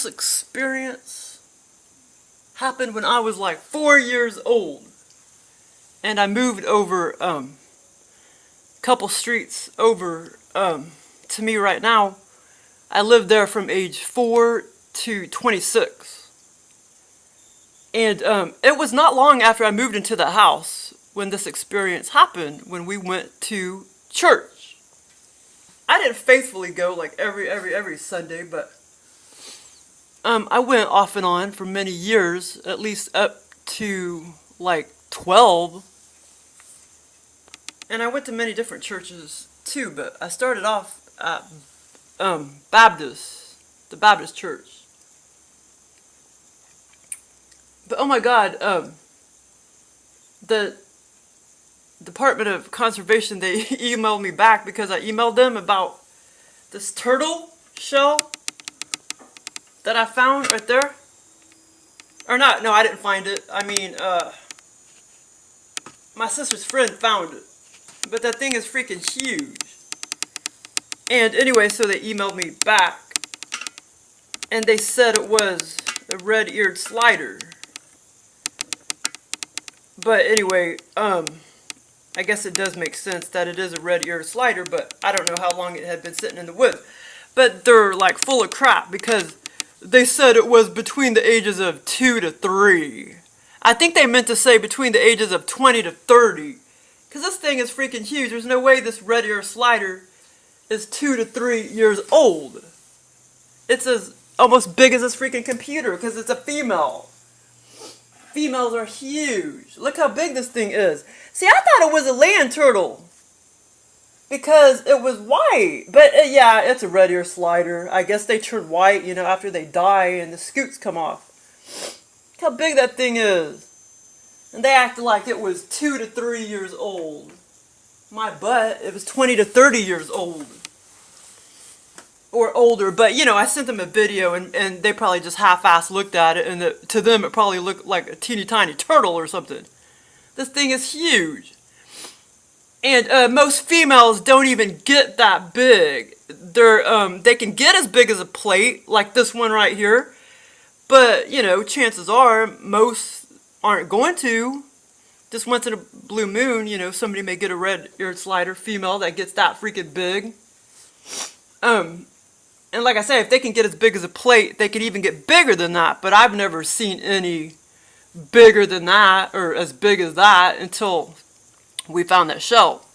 this experience happened when I was like 4 years old. And I moved over a couple streets over to me right now. I lived there from age 4 to 26. And it was not long after I moved into the house when this experience happened, when we went to church. I didn't faithfully go like every Sunday, but I went off and on for many years, at least up to like 12. And I went to many different churches too, but I started off at Baptist, the Baptist church. But oh my God, the Department of Conservation, they emailed me back because I emailed them about this turtle shell that I found right there. Or not, no, I didn't find it. I mean, my sister's friend found it. But that thing is freaking huge. And anyway, so they emailed me back. And they said it was a red-eared slider. But anyway, I guess it does make sense that it is a red-eared slider, but I don't know how long it had been sitting in the woods. But they're like full of crap because they said it was between the ages of 2 to 3. I think they meant to say between the ages of 20 to 30. Because this thing is freaking huge. There's no way this red-eared slider is 2 to 3 years old. It's as almost big as this freaking computer because it's a female. Females are huge. Look how big this thing is. See, I thought it was a land turtle because it was white. But yeah, it's a red-eared slider. I guess they turn white, you know, after they die and the scutes come off. Look how big that thing is. And they acted like it was 2 to 3 years old. My butt, it was 20 to 30 years old. Or older, but you know, I sent them a video and they probably just half-assed looked at it, and to them it probably looked like a teeny tiny turtle or something. This thing is huge. And most females don't even get that big. They can get as big as a plate, like this one right here. But, you know, chances are most aren't going to. Just once in a blue moon, you know, somebody may get a red-eared slider female that gets that freaking big. And like I say, if they can get as big as a plate, they can even get bigger than that. But I've never seen any bigger than that or as big as that until we found that shell.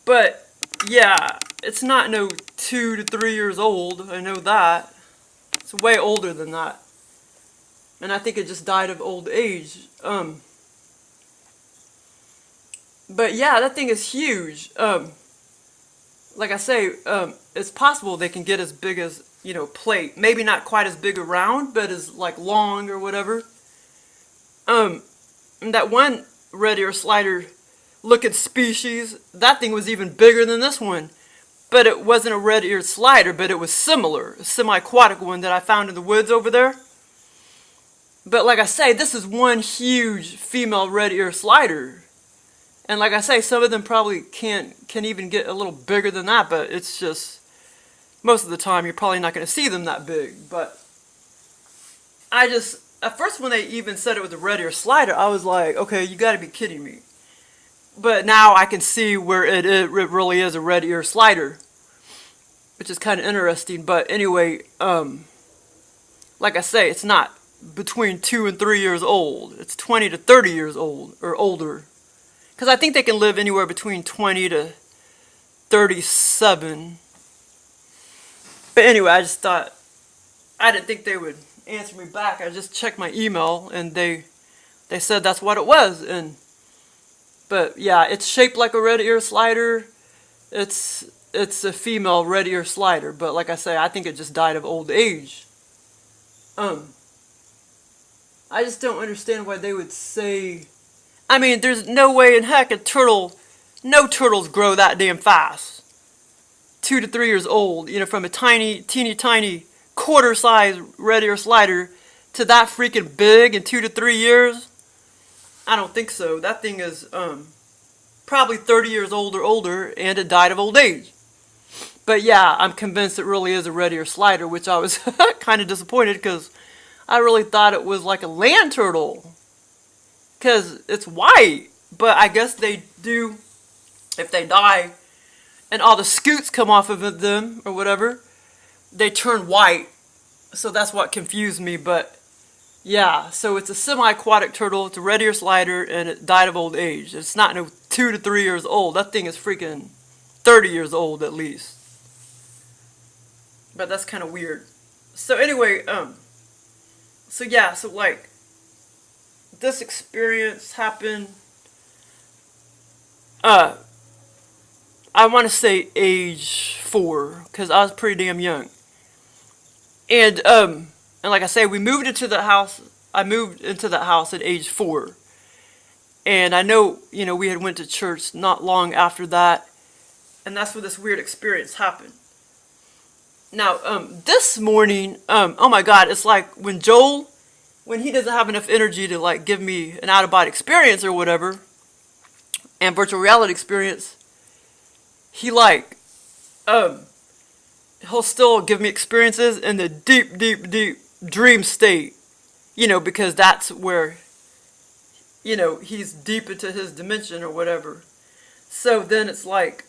But yeah, it's not no 2 to 3 years old. I know that. It's way older than that. And I think it just died of old age. But yeah, that thing is huge. Like I say, it's possible they can get as big as, you know, plate. Maybe not quite as big around, but as like long or whatever. And that one red-eared slider looking species, that thing was even bigger than this one. But it wasn't a red-eared slider, but it was similar. A semi-aquatic one that I found in the woods over there. But like I say, this is one huge female red-eared slider. And like I say, some of them probably can even get a little bigger than that, but it's just, most of the time you're probably not going to see them that big. But at first when they even said it was a red-eared slider, I was like, okay, you got to be kidding me. But now I can see where it really is a red-eared slider, which is kind of interesting. But anyway, like I say, it's not between 2 and 3 years old. It's 20 to 30 years old or older. Because I think they can live anywhere between 20 to 37. But anyway, I just thought, I didn't think they would answer me back. I just checked my email and they said that's what it was. But yeah, it's shaped like a red-eared slider. It's a female red-eared slider. But like I say, I think it just died of old age. I just don't understand why they would say... I mean, there's no way in heck no turtles grow that damn fast. 2 to 3 years old, you know, from a teeny tiny quarter-size red-eared slider to that freaking big in 2 to 3 years. I don't think so. That thing is probably 30 years old or older, and it died of old age. But yeah, I'm convinced it really is a red ear slider, which I was kind of disappointed because I really thought it was like a land turtle because it's white. But I guess they do, if they die and all the scoots come off of them or whatever, they turn white. So that's what confused me. But yeah, so it's a semi-aquatic turtle. It's a red ear slider, and it died of old age. It's not no 2 to 3 years old. That thing is freaking 30 years old at least. But that's kind of weird. So anyway, so yeah, so like, this experience happened, I want to say age 4, because I was pretty damn young. And like I say, we moved into the house, I moved into that house at age 4. And I know, we had went to church not long after that, and that's where this weird experience happened. Now, this morning, oh my God, it's like when Joel, when he doesn't have enough energy to like give me an out-of-body experience or whatever, and virtual reality experience, he like, he'll still give me experiences in the deep, deep, deep dream state, because that's where, he's deep into his dimension or whatever. So then it's like,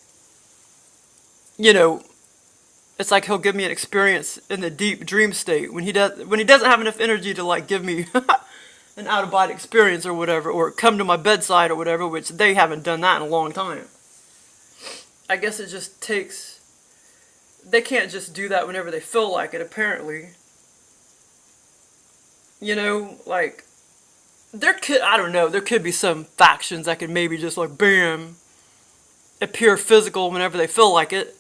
it's like he'll give me an experience in the deep dream state when he doesn't have enough energy to like give me an out of body experience or whatever, or come to my bedside or whatever, which they haven't done that in a long time. I guess it just takes, they can't just do that whenever they feel like it, apparently. Like, I don't know, there could be some factions that could maybe just like bam appear physical whenever they feel like it.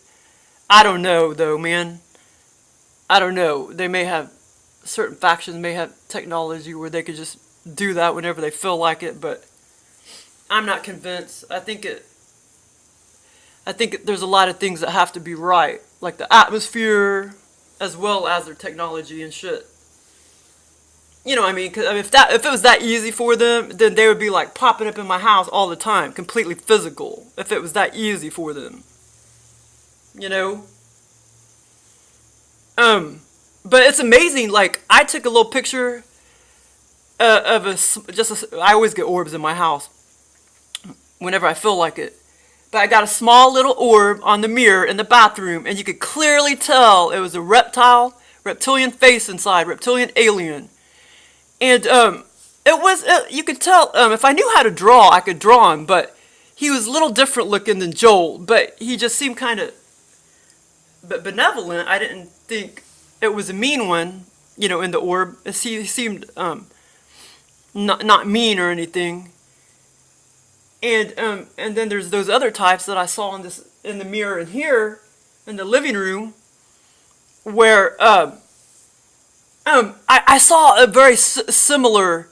I don't know, though, man. I don't know. They may have, certain factions may have technology where they could just do that whenever they feel like it, but I'm not convinced. I think there's a lot of things that have to be right, like the atmosphere, as well as their technology and shit. You know what I mean? Because if it was that easy for them, then they would be like popping up in my house all the time, completely physical, if it was that easy for them. But it's amazing, like, I took a little picture of I always get orbs in my house whenever I feel like it. But I got a small little orb on the mirror in the bathroom, and you could clearly tell it was a reptilian face inside, reptilian alien. And, you could tell, if I knew how to draw, I could draw him, but he was a little different looking than Joel, but he just seemed kind of benevolent. I didn't think it was a mean one, in the orb. He seemed not mean or anything. And then there's those other types that I saw in the mirror in here in the living room, where I saw a very similar,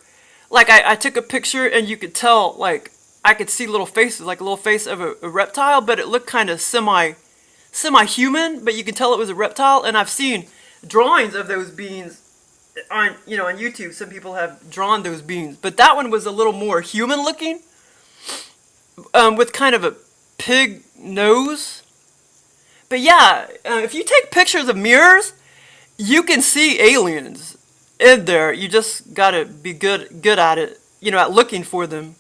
like I took a picture and you could tell, like I could see little faces, like a little face of a reptile, but it looked kind of semi-human, but you can tell it was a reptile. And I've seen drawings of those beings on YouTube. Some people have drawn those beings, but that one was a little more human looking, with kind of a pig nose. But yeah, if you take pictures of mirrors, you can see aliens in there. You just gotta be good at it, at looking for them.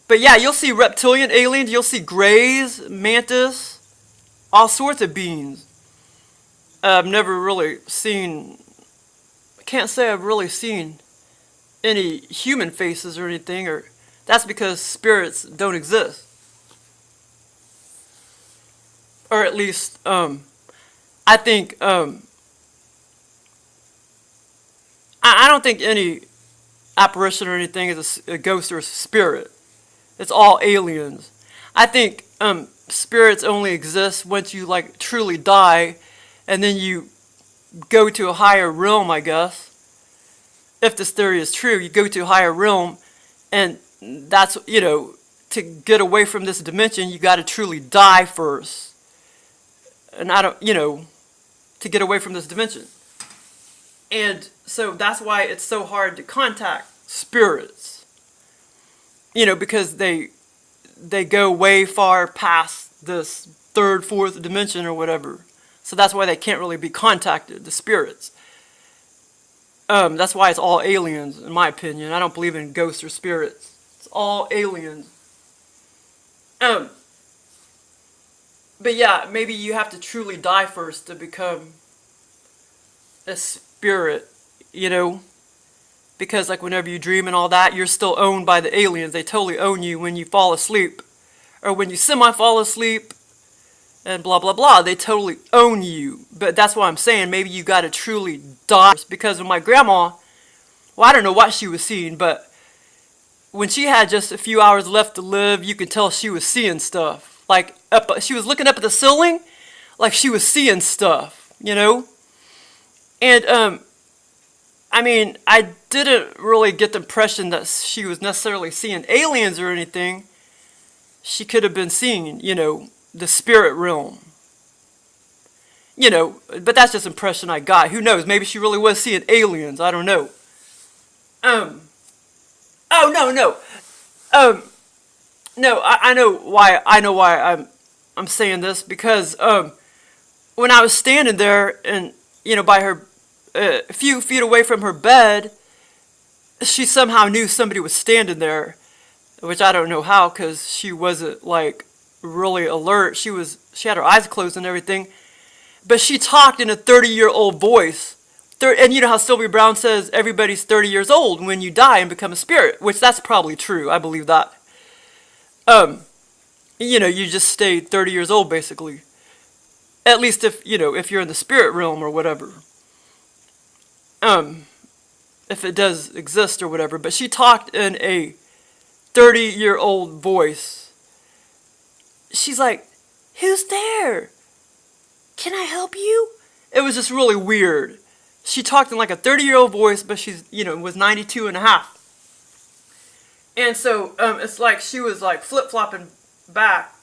But yeah, you'll see reptilian aliens, you'll see greys, mantis, all sorts of beings. I've never really seen, I can't say I've really seen any human faces or anything, or that's because spirits don't exist. Or at least, I think, I don't think any apparition or anything is a ghost or a spirit. It's all aliens. I think spirits only exist once you like truly die, and then you go to a higher realm, I guess. If this theory is true, you go to a higher realm, and that's, to get away from this dimension, you got to truly die first. And to get away from this dimension. And so that's why it's so hard to contact spirits. Because they go way far past this third, fourth dimension or whatever. So that's why they can't really be contacted, the spirits. That's why it's all aliens, in my opinion. I don't believe in ghosts or spirits. It's all aliens. But yeah, maybe you have to truly die first to become a spirit, you know? Because like whenever you dream and all that, you're still owned by the aliens. They totally own you when you fall asleep. Or when you semi-fall asleep. And blah, blah, blah. They totally own you. But that's what I'm saying. Maybe you gotta truly die. Because with my grandma, well, I don't know what she was seeing, but when she had just a few hours left to live, you could tell she was seeing stuff. Like, she was looking up at the ceiling, like she was seeing stuff, you know? And, I mean, I didn't really get the impression that she was necessarily seeing aliens or anything. She could have been seeing, you know, the spirit realm. You know, but that's just impression I got. Who knows? Maybe she really was seeing aliens. I don't know. Oh, no. No, I know why I'm saying this, because when I was standing there and, you know, by her, a few feet away from her bed, she somehow knew somebody was standing there, which I don't know how, because she wasn't like really alert. She had her eyes closed and everything, but she talked in a 30-year-old voice. And you know how Sylvia Brown says everybody's 30 years old when you die and become a spirit, which that's probably true. I believe that. You know, you just stay 30 years old basically. At least if, you know, if you're in the spirit realm or whatever. If it does exist or whatever. But she talked in a 30-year-old voice. She's like, "Who's there? Can I help you?" It was just really weird. She talked in like a 30-year-old voice, but she's, you know, was 92 and a half. And so, it's like she was like flip-flopping back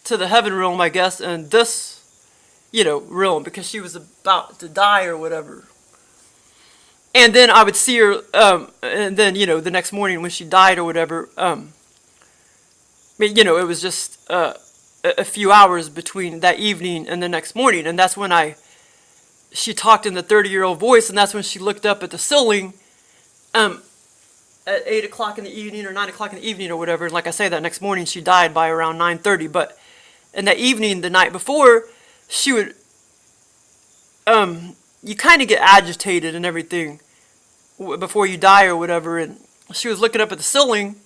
to the heaven realm, I guess, and this, you know, realm, because she was about to die or whatever. And then I would see her, and then, you know, the next morning when she died or whatever, you know, it was just a few hours between that evening and the next morning, and that's when she talked in the 30-year-old voice, and that's when she looked up at the ceiling at 8 o'clock in the evening or 9 o'clock in the evening or whatever. And like I say, that next morning she died by around 9:30. But in that evening, the night before, she would, you kind of get agitated and everything before you die or whatever. And she was looking up at the ceiling,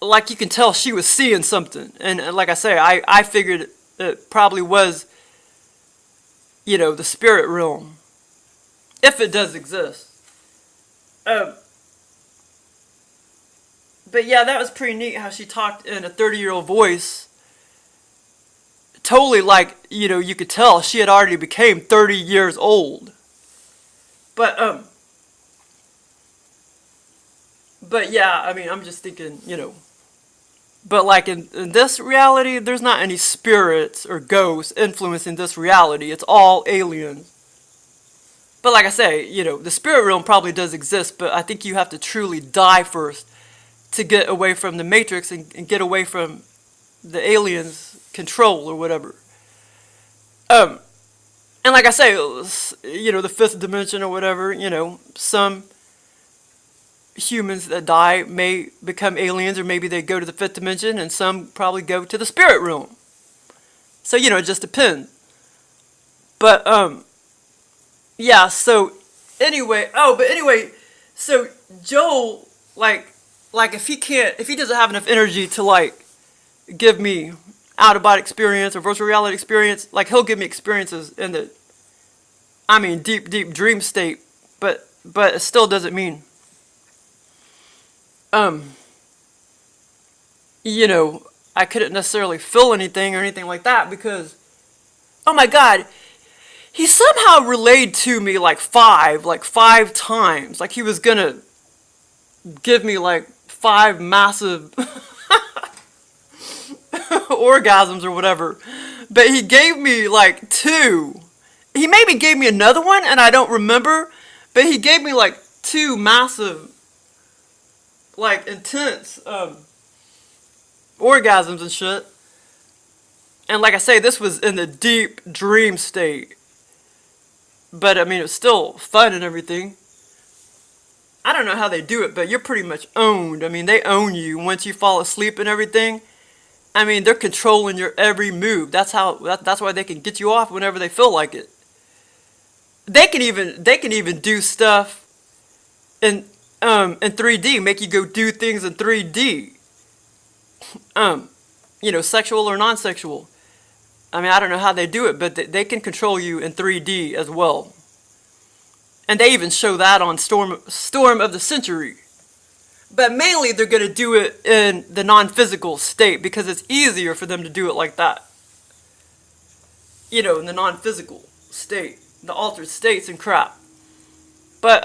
like you can tell she was seeing something. And like I say, I figured it probably was, you know, the spirit realm, if it does exist. But yeah, that was pretty neat how she talked in a 30-year-old voice. Totally like, you know, you could tell she had already became 30 years old. But yeah, I mean, I'm just thinking, you know. But like in this reality, there's not any spirits or ghosts influencing this reality. It's all aliens. But like I say, you know, the spirit realm probably does exist, but I think you have to truly die first to get away from the matrix and get away from the aliens' control or whatever. And like I say, you know, the fifth dimension or whatever, you know, some humans that die may become aliens, or maybe they go to the fifth dimension, and some probably go to the spirit realm. So, you know, it just depends. But, yeah, so, anyway, so Joel, like if he doesn't have enough energy to, like, give me out-of-body experience or virtual reality experience, like, he'll give me experiences in the, I mean, deep dream state, but it still doesn't mean, you know, I couldn't necessarily feel anything or anything like that, because, oh my God, he somehow relayed to me like five times, like he was gonna give me like 5 massive orgasms or whatever, but he gave me like 2. He maybe gave me another one and I don't remember, but he gave me like 2 massive, like intense orgasms and shit. And like I say, this was in the deep dream state. But I mean, it was still fun and everything. I don't know how they do it, but you're pretty much owned. I mean, they own you once you fall asleep and everything. I mean, they're controlling your every move. That's why they can get you off whenever they feel like it. They can even do stuff in 3D, make you go do things in 3D. Sexual or non-sexual. I mean, I don't know how they do it, but they can control you in 3D as well. And they even show that on Storm of the Century. But mainly they're going to do it in the non-physical state because it's easier for them to do it like that. In the non-physical state, the altered states and crap. But,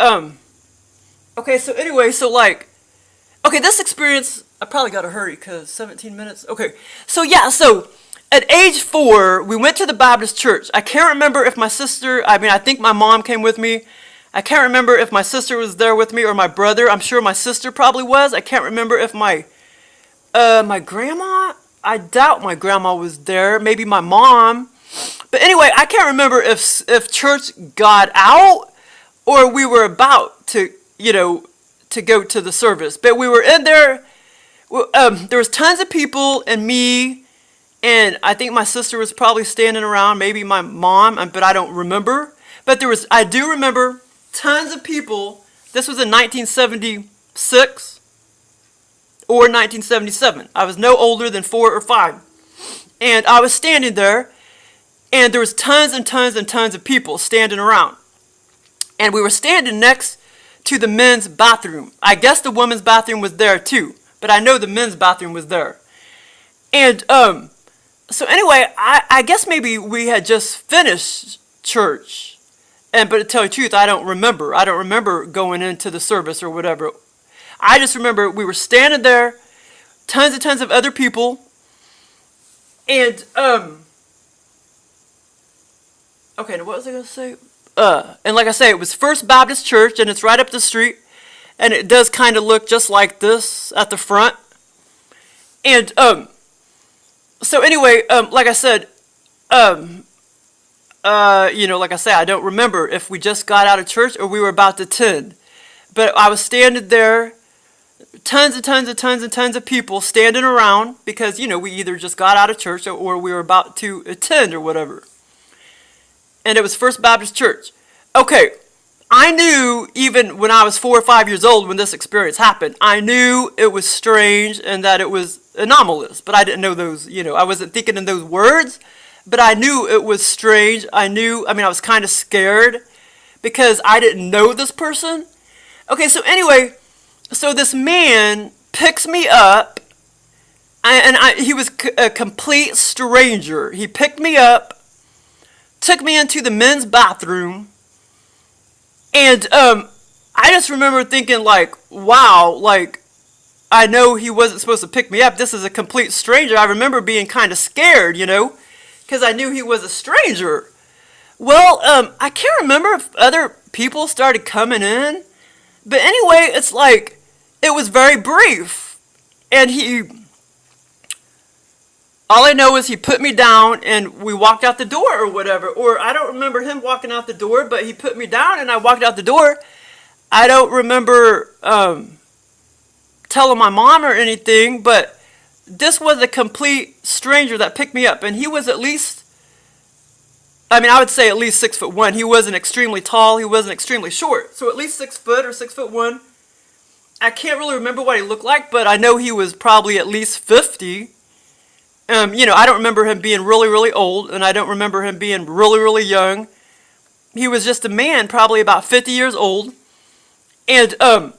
okay, so anyway, this experience, I probably got to hurry because 17 minutes. Okay, so at age 4, we went to the Baptist church. I can't remember if I think my mom came with me. I can't remember if my sister was there with me or my brother. I'm sure my sister probably was. I can't remember if my grandma, I doubt my grandma was there. Maybe my mom. But anyway, I can't remember if church got out or we were about to go to the service. But we were in there. There was tons of people and me, and I think my sister was probably standing around, maybe my mom, but I don't remember. But I do remember tons of people. This was in 1976 or 1977. I was no older than 4 or 5. And I was standing there, and there was tons and tons and tons of people standing around. And we were standing next to the men's bathroom. I guess the women's bathroom was there too, but I know the men's bathroom was there. And so anyway, I guess maybe we had just finished church. But to tell you the truth, I don't remember. I don't remember going into the service or whatever. I just remember we were standing there, tons and tons of other people, and okay, now what was I going to say? And like I say, it was First Baptist Church, and it's right up the street, and it does kind of look just like this at the front. And so anyway, like I said, like I say, I don't remember if we just got out of church or we were about to attend. But I was standing there, tons and tons and tons and tons of people standing around because, we either just got out of church or we were about to attend or whatever. And it was First Baptist Church. Okay, I knew even when I was 4 or 5 years old when this experience happened, I knew it was strange and that it was anomalous. But I didn't know those, I wasn't thinking in those words. But I knew it was strange. I was kind of scared because I didn't know this person. Okay, so anyway, this man picks me up, and he was a complete stranger. He picked me up, took me into the men's bathroom, and I just remember thinking wow, I know he wasn't supposed to pick me up. This is a complete stranger. I remember being kind of scared, because I knew he was a stranger. Well, I can't remember if other people started coming in. But anyway, it's it was very brief. And all I know is he put me down and we walked out the door or whatever. Or I don't remember him walking out the door, but he put me down and I walked out the door. I don't remember telling my mom or anything, but this was a complete stranger that picked me up, and he was I would say at least 6'1". He wasn't extremely tall, he wasn't extremely short, so at least 6 foot or 6'1". I can't really remember what he looked like, but I know he was probably at least 50. I don't remember him being really, really old, and I don't remember him being really, really young. He was just a man, probably about 50 years old, and I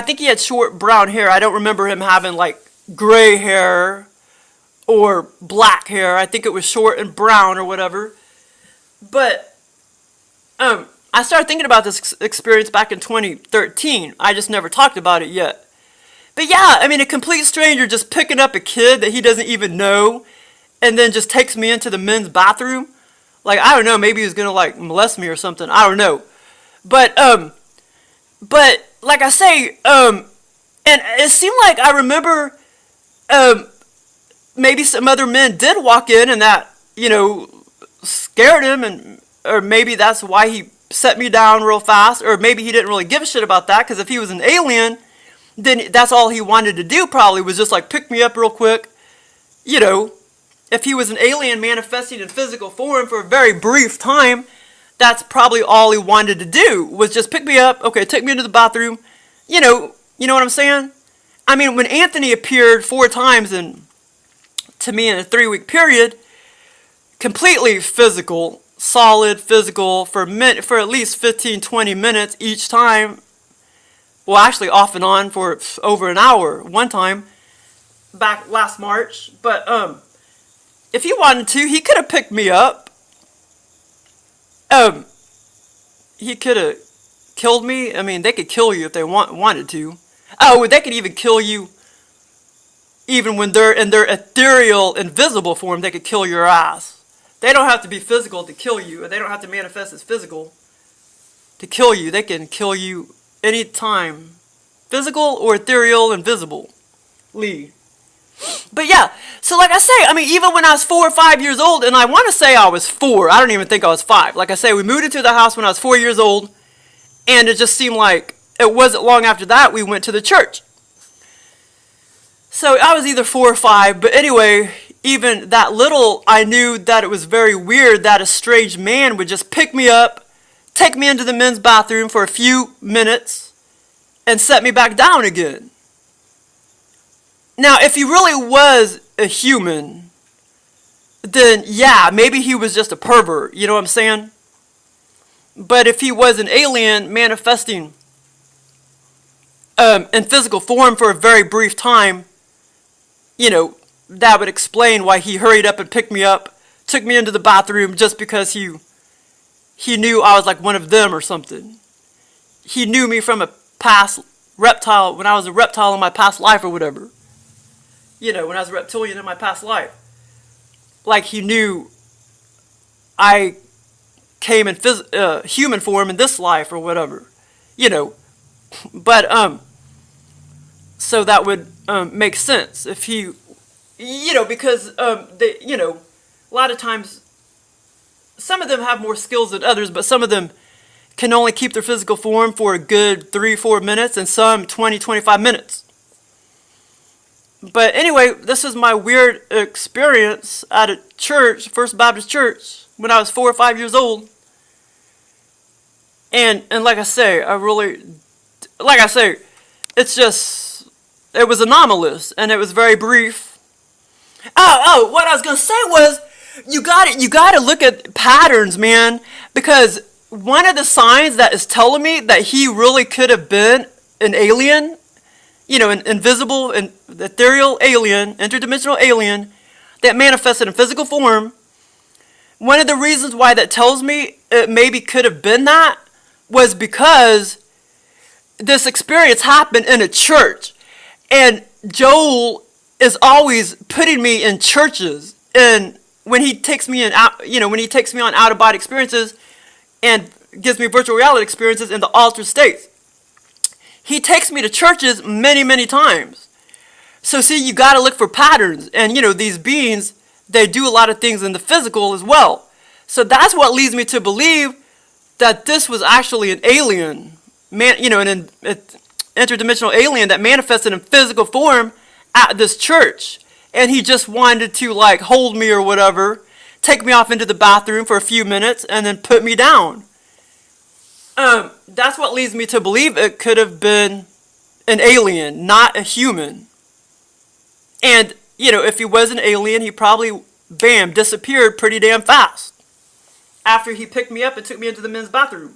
think he had short brown hair. I don't remember him having gray hair or black hair. I think it was short and brown or whatever. But I started thinking about this experience back in 2013. I just never talked about it yet. But yeah, a complete stranger just picking up a kid that he doesn't even know and then just takes me into the men's bathroom. I don't know, maybe he was going to molest me or something. I don't know. But like I say, and it seemed like I remember maybe some other men did walk in and that, scared him, or maybe that's why he set me down real fast, or maybe he didn't really give a shit about that, because if he was an alien, then that's all he wanted to do probably, was just like pick me up real quick. If he was an alien manifesting in physical form for a very brief time, that's probably all he wanted to do, was just pick me up, okay, take me into the bathroom, you know what I'm saying? I mean, when Anthony appeared 4 times to me in a 3-week period, completely physical, solid physical for at least 15-20 minutes each time. Well, actually off and on for over an hour one time back last March. But if he wanted to, he could have picked me up. He could have killed me. I mean, they could kill you if they wanted to. Oh, they could even kill you even when they're in their ethereal, invisible form. They could kill your ass. They don't have to be physical to kill you. They don't have to manifest as physical to kill you. They can kill you anytime. Physical or ethereal, invisible. But yeah, so like I say, I mean, even when I was 4 or 5 years old, and I want to say I was 4. I don't even think I was 5. Like I say, we moved into the house when I was 4 years old, and it just seemed like it wasn't long after that we went to the church. So I was either 4 or 5, but anyway, even that little, I knew that it was very weird that a strange man would just pick me up, take me into the men's bathroom for a few minutes, and set me back down again. Now, if he really was a human, then yeah, maybe he was just a pervert, you know what I'm saying? But if he was an alien manifesting in physical form for a very brief time, that would explain why he hurried up and picked me up, took me into the bathroom just because he knew I was like one of them or something. He knew me from a past reptile, when I was a reptile in my past life or whatever. When I was a reptilian in my past life. Like he knew I came in human form in this life or whatever. But, so that would make sense if he, because, a lot of times, some of them have more skills than others, but some of them can only keep their physical form for a good 3-4 minutes, and some 20-25 minutes. But anyway, this is my weird experience at a church, First Baptist Church, when I was 4 or 5 years old. And like I say, it's just, it was anomalous, and it was very brief. What I was going to say was, you got to look at patterns, man, because one of the signs that is telling me that he really could have been an alien, an invisible and ethereal alien, interdimensional alien that manifested in physical form. One of the reasons why that tells me it maybe could have been that was because this experience happened in a church, and Joel is always putting me in churches, and when he takes me when he takes me on out-of-body experiences and gives me virtual reality experiences in the altered states, he takes me to churches many, many times. So see, you got to look for patterns, and these beings, they do a lot of things in the physical as well. So that's what leads me to believe that this was actually an alien, an interdimensional alien that manifested in physical form at this church. And he just wanted to hold me or whatever, take me off into the bathroom for a few minutes, and then put me down. That's what leads me to believe it could have been an alien, not a human. And, if he was an alien, he probably, bam, disappeared pretty damn fast after he picked me up and took me into the men's bathroom.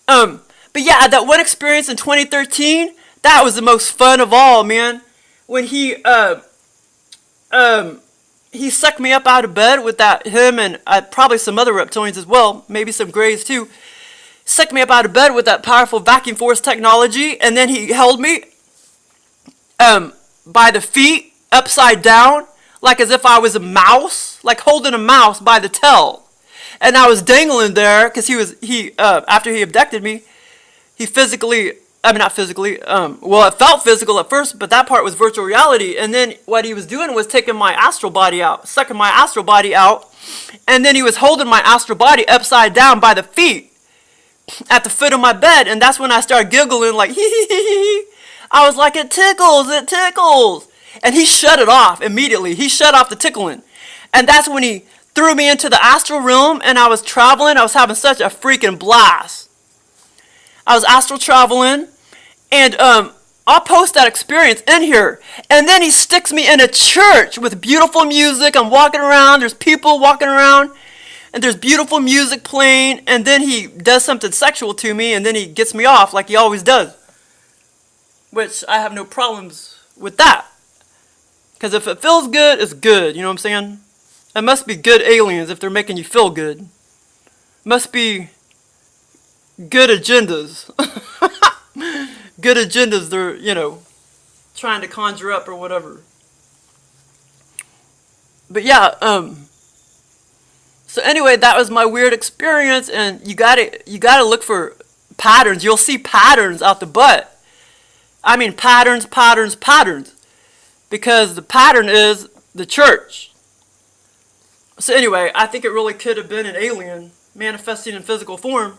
But yeah, that one experience in 2013, that was the most fun of all, man. When he sucked me up out of bed with him and probably some other reptilians as well, maybe some greys too. Sucked me up out of bed with that powerful vacuum force technology, and then he held me by the feet, upside down, like as if I was a mouse, like holding a mouse by the tail. And I was dangling there, because he after he abducted me, he physically I mean, not physically. Well, it felt physical at first, but that part was virtual reality. And then what he was doing was taking my astral body out, sucking my astral body out, and then he was holding my astral body upside down by the feet at the foot of my bed. And that's when I started giggling like, hee hee hee hee. I was like, it tickles, it tickles. And he shut it off immediately. He shut off the tickling. And that's when he threw me into the astral realm, and I was traveling. I was having such a freaking blast. I was astral traveling, and I'll post that experience in here. And then he sticks me in a church with beautiful music. I'm walking around. There's people walking around, and there's beautiful music playing. And then he does something sexual to me, and then he gets me off like he always does. Which I have no problems with that. Because if it feels good, it's good. You know what I'm saying? It must be good aliens if they're making you feel good. Must be good agendas. Good agendas they're, you know, trying to conjure up or whatever. But yeah, so anyway, that was my weird experience, and you gotta look for patterns. You'll see patterns out the butt. I mean patterns, patterns, patterns. Because the pattern is the church. So anyway, I think it really could have been an alien manifesting in physical form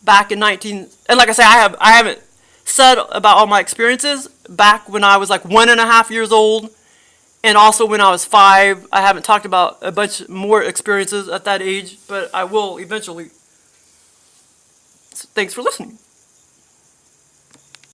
back in and like I say, I haven't said about all my experiences back when I was like 1.5 years old, and also when I was 5. I haven't talked about a bunch more experiences at that age, but I will eventually. So thanks for listening.